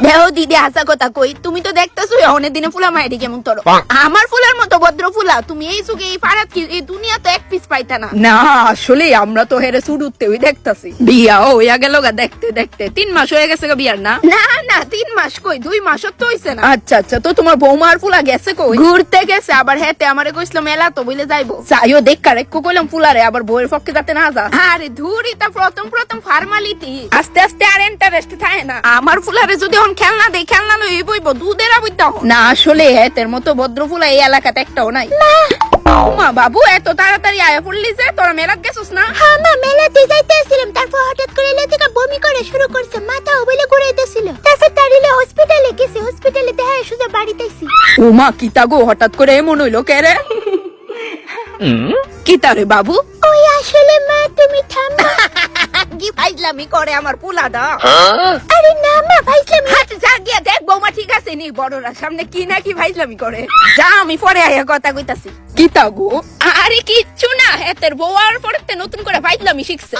দেহ দিদি হাসা কথা কই, তুমি তো দেখতেছো অনেক দিনে ফুলা মাইরি কেমন তোর আমার ফুলার মতো ভদ্র ফুলা তুমি এই যুগে এই পাড়াত কি এই দুনিয়া তো এক পিস পাইতা না। না আসলে আমরা তো হেরে শুরুতে ওই দেখতাছি বিয়া হইয়া গেল গা দেখতে দেখতে 3 মাস হয়ে গেছে গা বিয়ার না। না না 3 মাস কই 2 মাসও তো হইছে না। আচ্ছা আচ্ছা, তো তোমার বৌমার ফুলা গেছে কই? ঘুরতে গেছে, আবার হেতে আমারে কইছিল মেলা তো বলে যাইবো। যাইও দেখা রেখো কইলাম ফুলারে, আবার বউয়ের পক্ষে যাতে না যা। আরে ধুরি তা প্রথম ফর্মালিটি, আস্তে আস্তে আর ইন্টারেস্ট থাকে না। আমার ফুলারে যদি এখন খেলনা দেই খেলনা লই বইব দুধের আবইতা না আসলে হেতের মতো ভদ্র ফুলা এই এলাকাতে একটাও নাই। মা বাবু এত তাড়াতাড়ি আয়া পড়লি যে, তোরা মেলাত গেছস না? হ্যাঁ মা, মেলাতে যাইতেছিলাম, তারপর হঠাৎ করে লেতিকা বমি করে শুরু করছে, মাথা ওবেলে ঘুরাইতেছিল। তারপর তারিলে হসপিটালে গেছে, হসপিটালে দেখা সোজা বাড়িতে আইছি। উমা কিতা গো, হঠাৎ করে এমন হইলো কে রে? কিতা রে বাবু? ওই আসলে মা তুমি থামো। কি ফাইজলামি করে আমার পুলাটা। আরে না মা, ভাইসলাম। হাট যা গিয়া দেখ বৌমা ঠিক আছে নি, বড়রা সামনে কি না কি ফাইজলামি করে। যা আমি পরে আয়া কথা কইতাছি। কিতা গো? আরে কিচ্ছু না, হেতের বউ আর পরেতে নতুন করে ফাইজলামি শিখছে।